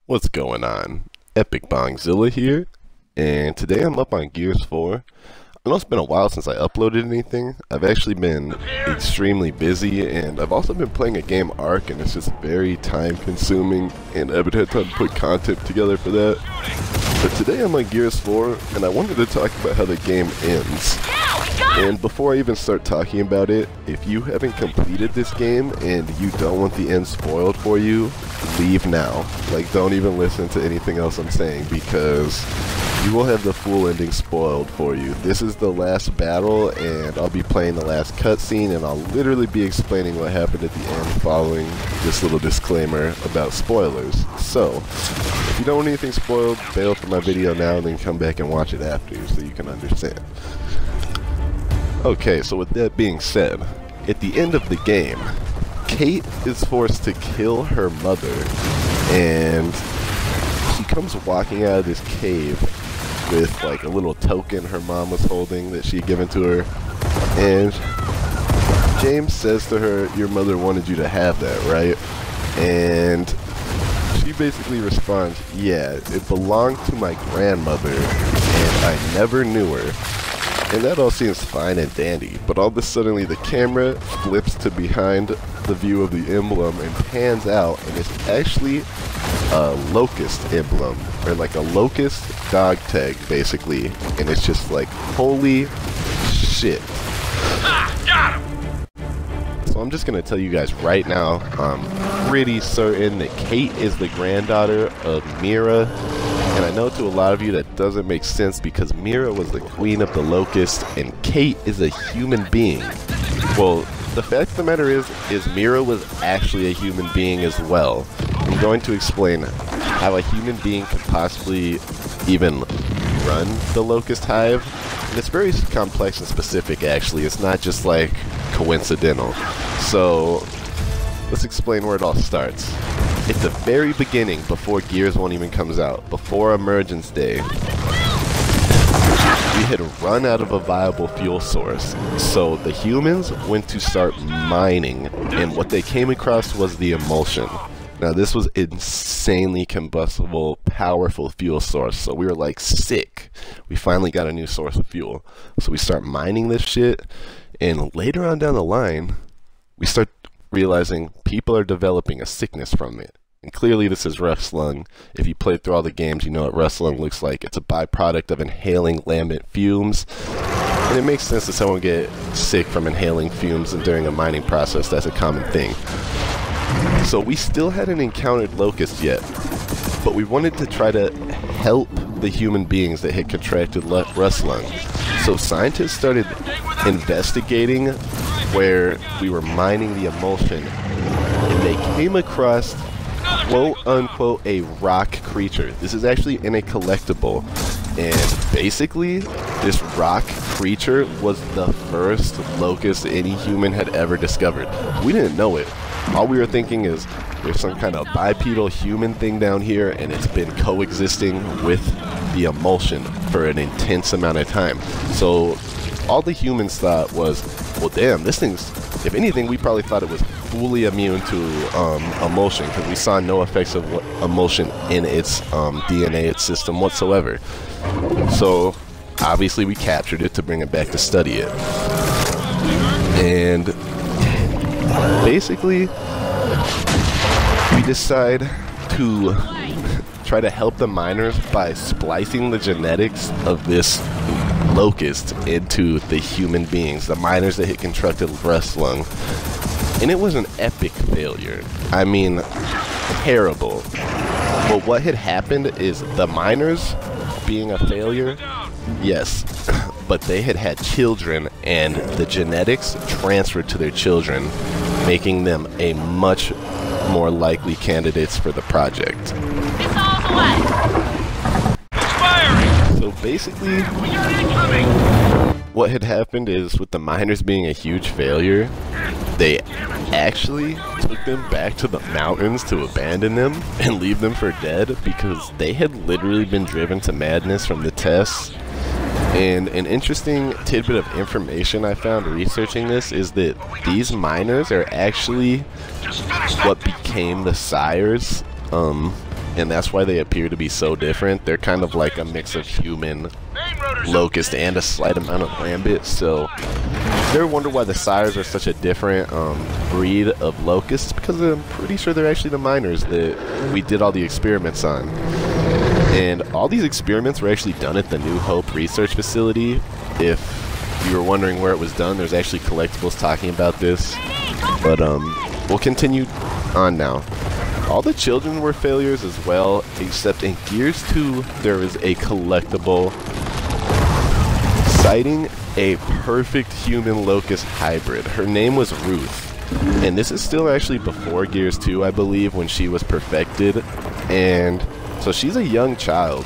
What's going on? Epic Bongzilla here, and today I'm up on Gears 4. I know it's been a while since I uploaded anything. I've actually been extremely busy, and I've also been playing a game Arc, and it's just very time consuming, and I haven't had time to put content together for that. But today I'm on Gears 4, and I wanted to talk about how the game ends. And before I even start talking about it, if you haven't completed this game and you don't want the end spoiled for you, leave now. Like, don't even listen to anything else I'm saying, because you will have the full ending spoiled for you. This is the last battle, and I'll be playing the last cutscene, and I'll literally be explaining what happened at the end following this little disclaimer about spoilers. So, if you don't want anything spoiled, bail from my video now and then come back and watch it after so you can understand. Okay, so with that being said, at the end of the game, Kate is forced to kill her mother, and she comes walking out of this cave with like a little token her mom was holding that she had given to her, and James says to her, "Your mother wanted you to have that, right?" And she basically responds, "Yeah, it belonged to my grandmother, and I never knew her." And that all seems fine and dandy, but all of a sudden the camera flips to behind the view of the emblem and pans out, and it's actually a locust emblem, or like a locust dog tag basically, and it's just like, holy shit. Got him! So I'm just gonna tell you guys right now, I'm pretty certain that Kate is the granddaughter of Mira. And I know to a lot of you that doesn't make sense, because Mira was the queen of the Locust and Kate is a human being. Well, the fact of the matter is Mira was actually a human being as well. I'm going to explain how a human being could possibly even run the Locust Hive. And it's very complex and specific actually, it's not just like coincidental. So let's explain where it all starts. At the very beginning, before Gears 1 even comes out, before Emergence Day, we had run out of a viable fuel source. So the humans went to start mining, and what they came across was the emulsion. Now this was insanely combustible, powerful fuel source, so we were like, sick. We finally got a new source of fuel. So we start mining this shit, and later on down the line, we start realizing people are developing a sickness from it. And clearly this is rust lung. If you played through all the games, you know what rust lung looks like. It's a byproduct of inhaling lambent fumes. And it makes sense that someone get sick from inhaling fumes, and during a mining process, that's a common thing. So we still hadn't encountered locusts yet, but we wanted to try to help the human beings that had contracted rust lung. So scientists started investigating where we were mining the emulsion, and they came across, quote unquote, a rock creature. This is actually in a collectible, and basically this rock creature was the first locust any human had ever discovered. We didn't know it. All we were thinking is there's some kind of bipedal human thing down here, and it's been coexisting with the emulsion for an intense amount of time. So all the humans thought was, well damn, this thing's, if anything, we probably thought it was fully immune to emulsion, because we saw no effects of emulsion in its DNA, its system whatsoever. So obviously we captured it to bring it back to study it. And basically we decide to try to help the miners by splicing the genetics of this locust into the human beings, the miners that had contracted rust lung. And it was an epic failure. I mean, terrible. But what had happened is the miners being a failure, yes, but they had had children, and the genetics transferred to their children, making them a much more likely candidates for the project. So basically, what had happened is, with the miners being a huge failure, they actually took them back to the mountains to abandon them and leave them for dead, because they had literally been driven to madness from the tests. And an interesting tidbit of information I found researching this is that these miners are actually what became the sires and that's why they appear to be so different. They're kind of like a mix of human, locust, and a slight amount of lambit. So if you ever wonder why the sires are such a different breed of locusts, because I'm pretty sure they're actually the miners that we did all the experiments on. And all these experiments were actually done at the New Hope Research Facility. If you were wondering where it was done, there's actually collectibles talking about this. But we'll continue on now. All the children were failures as well, except in Gears 2, there is a collectible citing a perfect human locust hybrid. Her name was Ruth, and this is still actually before Gears 2, I believe, when she was perfected. And so she's a young child,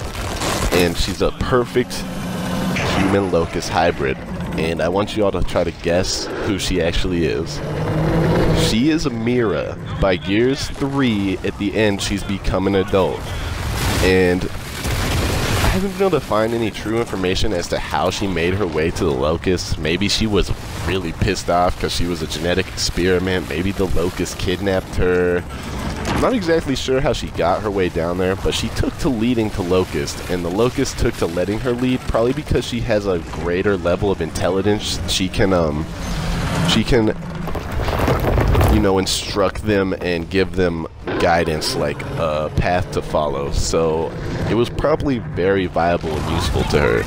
and she's a perfect human locust hybrid. And I want you all to try to guess who she actually is. She is Mira. By Gears 3, at the end, she's become an adult. And I haven't been able to find any true information as to how she made her way to the Locust. Maybe she was really pissed off because she was a genetic experiment. Maybe the Locust kidnapped her. I'm not exactly sure how she got her way down there, but she took to leading to Locust, and the Locust took to letting her lead, probably because she has a greater level of intelligence. She can, you know, instruct them and give them guidance, like a path to follow. So it was probably very viable and useful to her.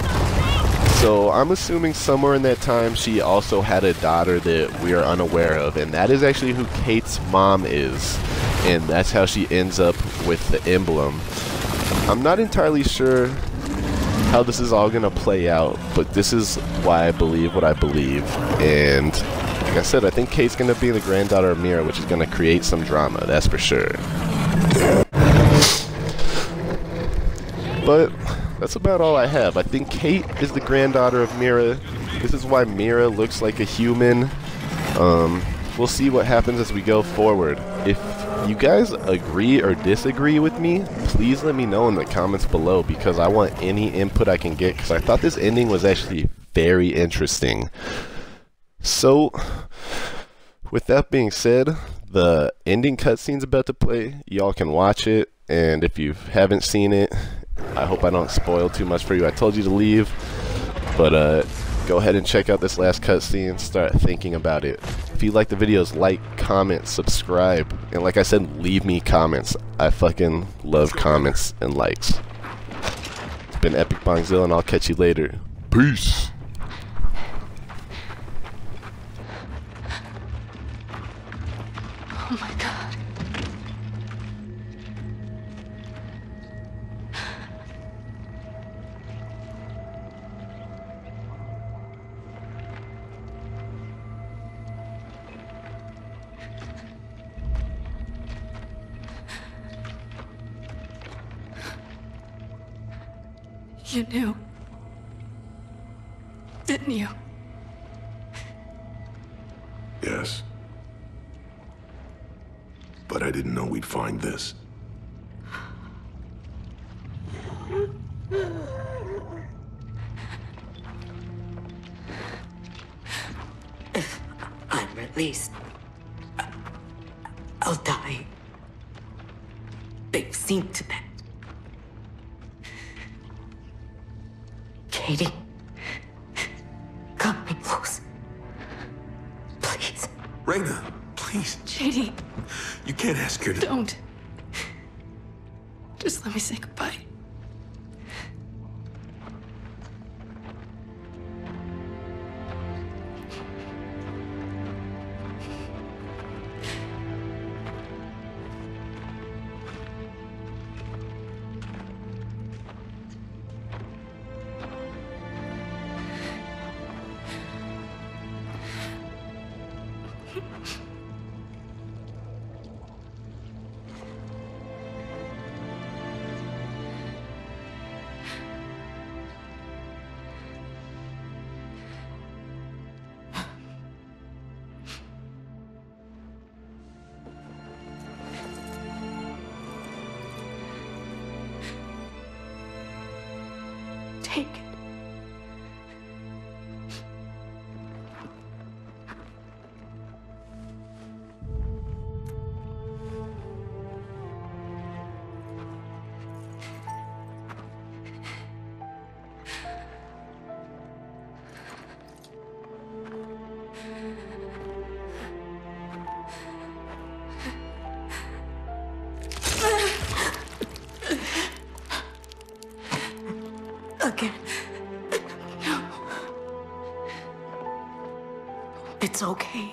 So I'm assuming somewhere in that time she also had a daughter that we are unaware of, and that is actually who Kate's mom is, and that's how she ends up with the emblem. I'm not entirely sure how this is all gonna play out, but this is why I believe what I believe. And like I said, I think Kate's gonna be the granddaughter of Mira, which is gonna create some drama, that's for sure. But that's about all I have. I think Kate is the granddaughter of Mira. This is why Mira looks like a human. We'll see what happens as we go forward. If you guys agree or disagree with me, please let me know in the comments below, because I want any input I can get, because I thought this ending was actually very interesting. So, with that being said, the ending cutscene's about to play. Y'all can watch it, and if you haven't seen it, I hope I don't spoil too much for you. I told you to leave, but go ahead and check out this last cutscene. Start thinking about it. If you like the videos, like, comment, subscribe, and like I said, leave me comments. I fucking love comments and likes. It's been Epic Bongzilla, and I'll catch you later. Peace. Oh my God. You knew, didn't you? Yes. But I didn't know we'd find this. If I'm released, I'll die. They've seen to that. Katie, cut me loose. Please. Raina, please. JD, You can't ask her to... don't. Just let me say goodbye. Take it. again. No. It's okay.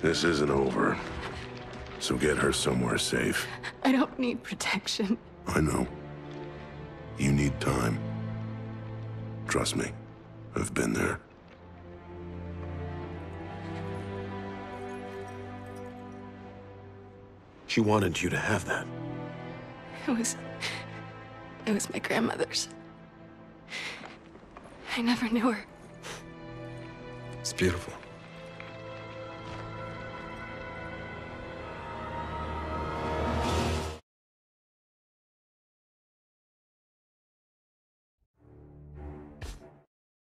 This isn't over. So get her somewhere safe. I don't need protection. I know. You need time. Trust me. I've been there. She wanted you to have that. It was my grandmother's. I never knew her. It's beautiful.